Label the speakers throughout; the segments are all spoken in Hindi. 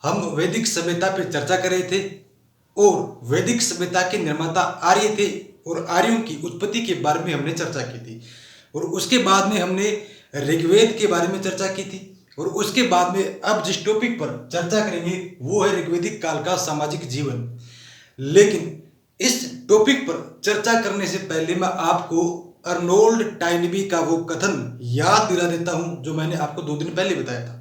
Speaker 1: हम वैदिक सभ्यता पर चर्चा कर रहे थे और वैदिक सभ्यता के निर्माता आर्य थे और आर्यों की उत्पत्ति के बारे में हमने चर्चा की थी। और उसके बाद में हमने ऋग्वेद के बारे में चर्चा की थी। और उसके बाद में अब जिस टॉपिक पर चर्चा करेंगे वो है ऋग्वेदिक काल का सामाजिक जीवन। लेकिन इस टॉपिक पर चर्चा करने से पहले मैं आपको अर्नोल्ड टाइनबी का वो कथन याद दिला देता हूं जो मैंने आपको 2 दिन पहले बताया था।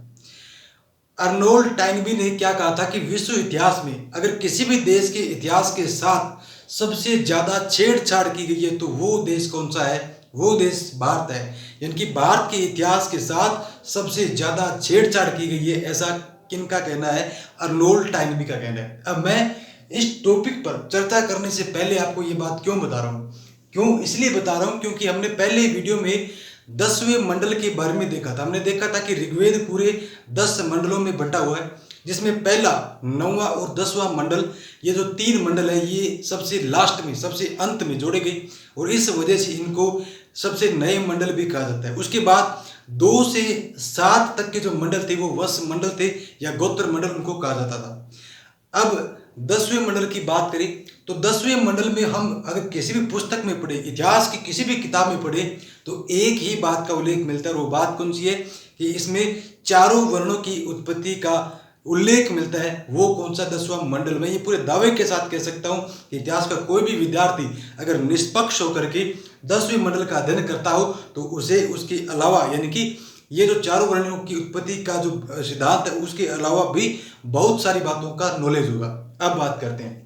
Speaker 1: अर्नोल्ड टाइनबी ने क्या कहा था कि विश्व इतिहास में अगर किसी भी देश के इतिहास के साथ सबसे ज्यादा छेड़छाड़ की गई है तो वो देश कौन सा है? वो देश भारत है। यानी कि भारत के इतिहास के साथ सबसे ज्यादा छेड़छाड़ की गई है, ऐसा किनका कहना है? अर्नोल्ड टाइनबी का कहना है। अब मैं इस टॉपिक पर चर्चा करने से पहले आपको ये बात क्यों बता रहा हूँ? क्यों इसलिए बता रहा हूँ क्योंकि हमने पहले वीडियो में 10वें मंडल के बारे में देखा था। हमने देखा था कि ऋग्वेद पूरे 10 मंडलों में बंटा हुआ है, जिसमें पहला, 9वां और 10वां मंडल, ये जो 3 मंडल है ये सबसे लास्ट में, सबसे अंत में जोड़े गए और इस वजह से इनको सबसे नए मंडल भी कहा जाता है। उसके बाद 2 से 7 तक के जो मंडल थे वो वंश मंडल थे या गोत्र मंडल उनको कहा जाता था। अब 10वें मंडल की बात करें तो 10वें मंडल में हम अगर किसी भी पुस्तक में पढ़े, इतिहास की किसी भी किताब में पढ़े तो एक ही बात का उल्लेख मिलता है। और वो बात कौन सी है कि इसमें चारों वर्णों की उत्पत्ति का उल्लेख मिलता है। वो कौन सा? 10वां मंडल में। ये पूरे दावे के साथ कह सकता हूं कि इतिहास का कोई भी विद्यार्थी अगर निष्पक्ष होकर के 10वें मंडल का अध्ययन करता हो तो उसे उसके अलावा, यानी कि ये जो चारों वर्णों की उत्पत्ति का जो सिद्धांत है उसके अलावा भी बहुत सारी बातों का नॉलेज होगा। अब बात करते हैं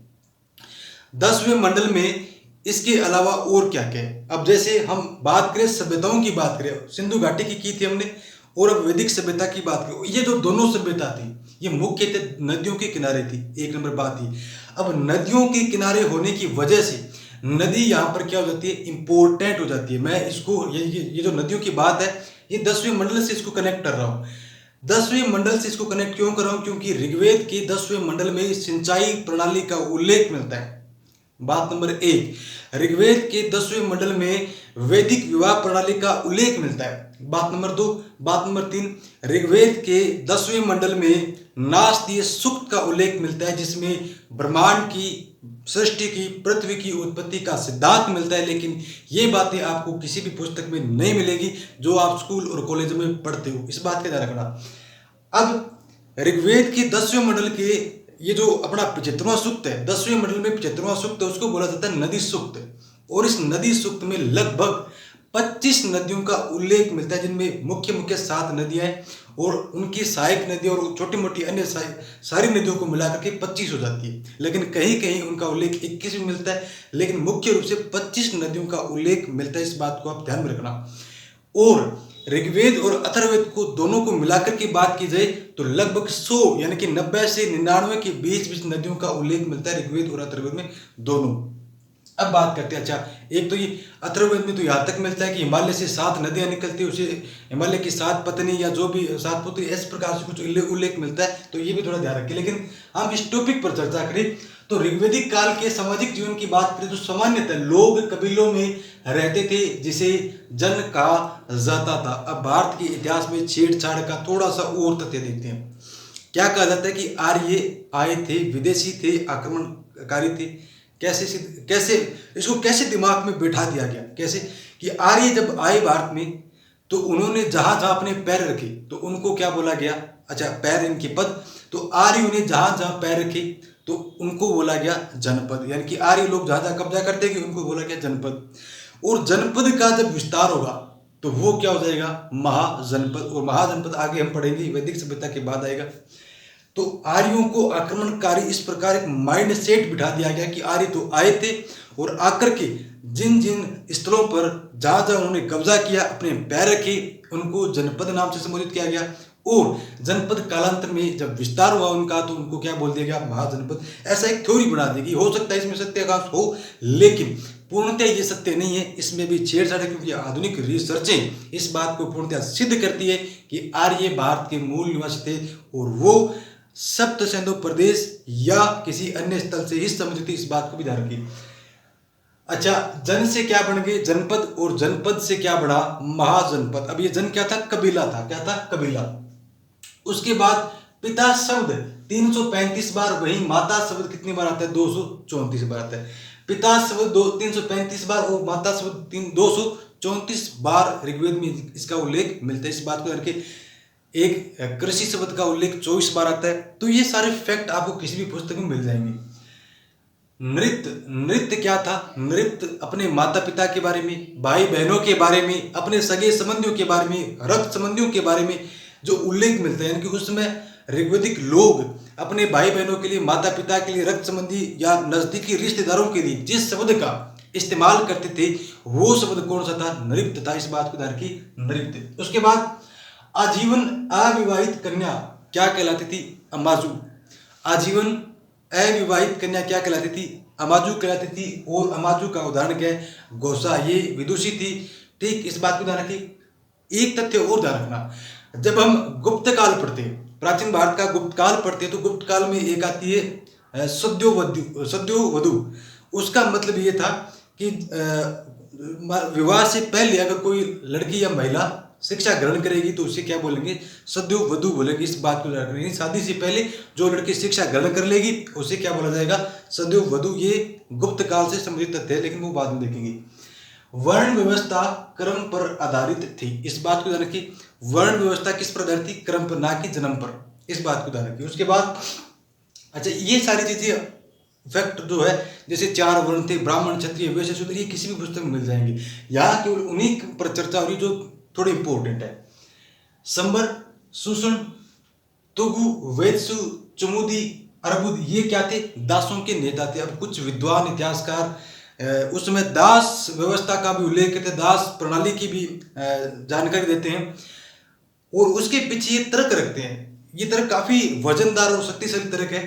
Speaker 1: 10वें मंडल में इसके अलावा और क्या क्या है। अब जैसे हम बात करें सभ्यताओं की बात करें, सिंधु घाटी की थी हमने, और अब वैदिक सभ्यता की बात करें। ये जो दोनों सभ्यता थी ये मुख्यतः नदियों के किनारे थी। एक नंबर बात ही, अब नदियों के किनारे होने की वजह से नदी यहाँ पर क्या हो जाती है? इंपॉर्टेंट हो जाती है। मैं इसको ये जो नदियों की बात है ये 10वें मंडल से इसको कनेक्ट कर रहा हूँ। 10वें मंडल से इसको कनेक्ट क्यों कर रहा हूँ? क्योंकि ऋग्वेद के 10वें मंडल में सिंचाई प्रणाली का उल्लेख मिलता है। बात नंबर 1, ऋग्वेद के 10वें मंडल में वैदिक विवाह प्रणाली का उल्लेख मिलता है। बात नंबर 2, बात नंबर 3, ऋग्वेद के 10वें मंडल में नास्तीय सूक्त का उल्लेख मिलता है जिसमें ब्रह्मांड की, सृष्टि की, पृथ्वी की उत्पत्ति का सिद्धांत मिलता है। लेकिन ये बातें आपको किसी भी पुस्तक में नहीं मिलेगी जो आप स्कूल और कॉलेज में पढ़ते हो। इस बात का ध्यान रखना। अब ऋग्वेद के 10वें मंडल के ये जो अपना 75वां सूक्त है, 10वें मंडल में 75वां सूक्त है, उसको बोला जाता है नदी सूक्त। और इस नदी सूक्त में लगभग 25 नदियों का उल्लेख मिलता है जिनमें मुख्य मुख्य 7 नदियां हैं और उनकी सहायक नदी और छोटी मोटी अन्य सारी नदियों को मिलाकर के 25 हो जाती है। लेकिन कहीं कहीं उनका उल्लेख 21 में मिलता है, लेकिन मुख्य रूप से 25 नदियों का उल्लेख मिलता है। इस बात को आप ध्यान में रखना। और ऋग्वेद और अथर्ववेद को दोनों को मिलाकर के बात की जाए तो लगभग 100 यानी कि 90 से 99 के बीच नदियों का उल्लेख मिलता है ऋग्वेद और अथर्ववेद में दोनों। अब बात करते हैं, अच्छा एक तो ये अथर्ववेद में तो यहाँ तक मिलता है कि हिमालय से 7 नदियां निकलती है, उसे हिमालय की 7 पत्नी या जो भी 7 पुत्री, इस प्रकार से कुछ उल्लेख मिलता है, तो ये भी थोड़ा ध्यान रखें। लेकिन हम इस टॉपिक पर चर्चा करें तो ऋग्वेदिक काल के सामाजिक जीवन की बात करें तो सामान्यतः लोग कबीलों में रहते थे जिसे जन कहा जाता था। अब भारत के इतिहास में छेड़छाड़ का थोड़ा सा और तथ्य देखते हैं। क्या कहा जाता है कि आर्य आए थे, विदेशी थे, आक्रमणकारी थे। कैसे इसको कैसे दिमाग में बैठा दिया गया? कैसे कि आर्य जब आए भारत में तो उन्होंने जहां जहां अपने पैर रखे तो उनको क्या बोला गया? अच्छा, पैर इनके पद, तो आर्यों ने जहां जहां पैर रखे तो उनको बोला गया जनपद। यानी कि आर्य लोग जहां जहां कब्जा करते कि उनको बोला गया जनपद। और जनपद का जब विस्तार होगा तो वो क्या हो जाएगा? महाजनपद। और महाजनपद आगे हम पढ़ेंगे, वैदिक सभ्यता के बाद आएगा। तो आर्यों को आक्रमणकारी इस प्रकार एक माइंड सेट बिठा दिया गया कि आर्य तो आए थे और आकर के जिन जिन स्थलों पर जहां जहां उन्होंने कब्जा किया, अपने पैर रखे, उनको जनपद नाम से संबोधित किया गया। और जनपद कालांतर में जब विस्तार हुआ उनका तो उनको क्या बोल दिया गया? महाजनपद। ऐसा एक थ्योरी बना देगी। हो सकता है इसमें सत्याकांश हो, लेकिन पूर्णतः ये सत्य नहीं है, इसमें भी छेड़छाड़ है, क्योंकि आधुनिक रिसर्चें इस बात को पूर्णतः सिद्ध करती है कि आर्य भारत के मूल निवासी थे और वो सप्त सिंधु प्रदेश या किसी अन्य स्थल से ही संबंधित थी। इस बात को भी ध्यान रखिए। अच्छा, जन से क्या बन गए? जनपद। और जनपद से क्या बढ़ा? महाजनपद। अब ये जन क्या था? कबीला था। क्या था? कबीला। उसके बाद पिता शब्द 335 बार, वहीं माता शब्द कितनी बार आता है? 234 बार आता है। पिता शब्द 335 बार और माता शब्द 234 बार ऋग्वेद में इसका उल्लेख मिलता है। इस बात को करके एक कृषि शब्द का उल्लेख 24 बार आता है। तो ये सारे फैक्ट आपको किसी भी पुस्तक में मिल जाएंगे। नृत्य क्या था? नृत्य अपने माता पिता के बारे में, भाई बहनों के बारे में, अपने सगे संबंधियों के बारे में, रक्त संबंधियों के बारे में जो उल्लेख मिलता है, यानी कि उसमें ऋग्वेदिक लोग अपने भाई बहनों के लिए, माता पिता के लिए, रक्त संबंधी या नजदीकी रिश्तेदारों के लिए जिस शब्द का इस्तेमाल करते थे वो शब्द कौन सा था? नृत्य था। इस बात को ध्यान रखिए, नृत्य। उसके बाद आजीवन अविवाहित कन्या क्या कहलाती थी? अमाजू। आजीवन अविवाहित कन्या क्या कहलाती थी? अमाजू कहलाती थी। और अमाजू का उदाहरण क्या है? घोषा। ये विदुषी थी। ठीक, इस बात को ध्यान रखिए। एक तथ्य और ध्यान रखना, जब हम गुप्त काल पढ़ते हैं, प्राचीन भारत का गुप्त काल पढ़ते हैं, तो गुप्त काल में एक आती है सद्योवधू। उसका मतलब ये था कि विवाह से पहले अगर कोई लड़की या महिला शिक्षा ग्रहण करेगी तो उसे क्या बोलेंगे? सद्योवधू बोलेंगे। इस बात को रखना, शादी से पहले जो लड़की शिक्षा ग्रहण कर लेगी उसे क्या बोला जाएगा? सद्योवधू। ये गुप्त काल से संबंधित तथ्य है, लेकिन वो बाद में देखेंगे। वर्ण व्यवस्था क्रम पर आधारित थी। इस बात को ध्यान रखिए, वर्ण व्यवस्था किस पर आधारित थी? क्रम पर, ना कि जन्म पर। इस बात को ध्यान रखिए। उसके बाद अच्छा, ये सारी चीजें फैक्ट जो है, जैसे 4 वर्ण थे, ब्राह्मण, क्षत्रिय, वैश्य, शूद्र, ये किसी भी पुस्तक में मिल जाएंगे। यहाँ केवल उन्हीं पर चर्चा हो रही जो थोड़ी इंपॉर्टेंट है। संबर, सुषण, तुगु, वेदसु, चुमुदी, अर्बुद, ये क्या थे? दासों के नेता थे। अब कुछ विद्वान इतिहासकार उसमें दास व्यवस्था का भी उल्लेख करते हैं, दास प्रणाली की भी जानकारी देते हैं, और उसके पीछे ये तर्क रखते हैं। ये तर्क काफी वजनदार और शक्तिशाली तर्क है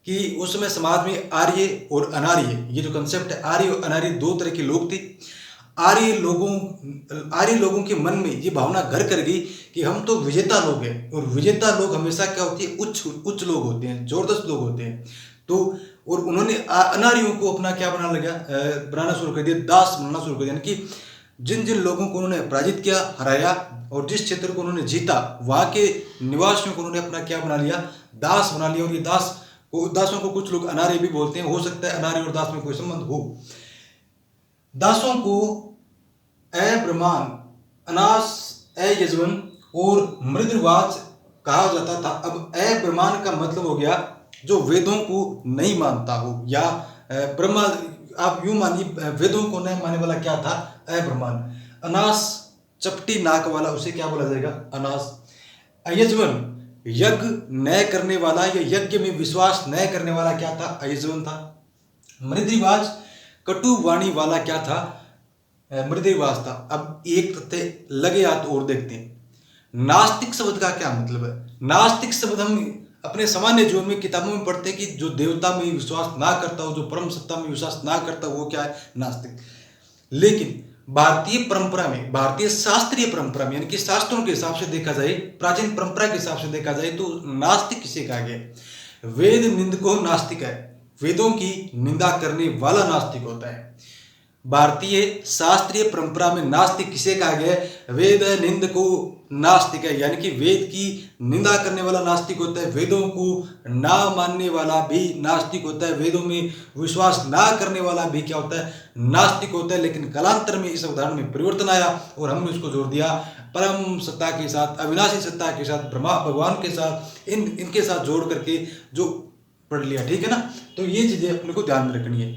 Speaker 1: कि उस समय समाज में आर्य और अनार्य, ये जो कंसेप्ट है, आर्य और अनार्य 2 तरह के लोग थे। आर्य लोगों के मन में ये भावना घर कर गई कि हम तो विजेता लोग हैं, और विजेता लोग हमेशा क्या होते हैं? उच्च लोग होते हैं, जबरदस्त लोग होते हैं। तो और उन्होंने अनार्यों को अपना क्या बनाना शुरू कर दिया? दास बनाना शुरू कर दिया। यानी कि जिन जिन लोगों को उन्होंने पराजित किया, हराया, और जिस क्षेत्र को उन्होंने जीता, वहां के निवासियों को उन्होंने अपना क्या बना लिया? दास बना लिया। और ये दासों को कुछ लोग अनार्य भी बोलते हैं। हो सकता है अनार्य और दास में कोई संबंध हो। दासों को अब्रह्मान, अनास, अयजवन और मृदवाच कहा जाता था। अब अब्रह्मान का मतलब हो गया जो वेदों को नहीं मानता हो, या ब्रह्मा, आप यूं मानिए, वेदों को नहीं मानने वाला क्या था? अब्रह्मान। अनास, चपटी नाक वाला, उसे क्या बोला जाएगा? अनास। अयजवन, यज्ञ न करने वाला या यज्ञ में विश्वास न करने वाला क्या था? अयजवन था। मृदवाच, कटु वाणी वाला क्या था? मृदवाच था। अब एक तथ्य लगे हाथ और देखते हैं। नास्तिक शब्द का क्या मतलब है? नास्तिक शब्द हम अपने सामान्य जीवन में किताबों में पढ़ते हैं कि जो देवता में विश्वास ना करता हो, जो परम सत्ता में विश्वास ना करता हो, वो क्या है? नास्तिक। लेकिन भारतीय परंपरा में, भारतीय शास्त्रीय परंपरा में, यानी कि शास्त्रों के हिसाब से देखा जाए, प्राचीन परंपरा के हिसाब से देखा जाए, तो नास्तिक किसे कहा गया? वेद निंदको नास्तिक है। वेदों की निंदा करने वाला नास्तिक होता है। भारतीय शास्त्रीय परंपरा में नास्तिक किसे कहा गया? वेद निंदको नास्तिक है, यानी कि वेद की निंदा करने वाला नास्तिक होता है। वेदों को ना मानने वाला भी नास्तिक होता है। वेदों में विश्वास ना करने वाला भी क्या होता है? नास्तिक होता है। लेकिन कालांतर में इस अवधारणा में परिवर्तन आया और हमने उसको जोड़ दिया परम सत्ता के साथ, अविनाशी सत्ता के साथ, ब्रह्मा भगवान के साथ, इनके साथ जोड़ करके जो पढ़ लिया। ठीक है ना? तो ये चीजें अपने को ध्यान में रखनी है।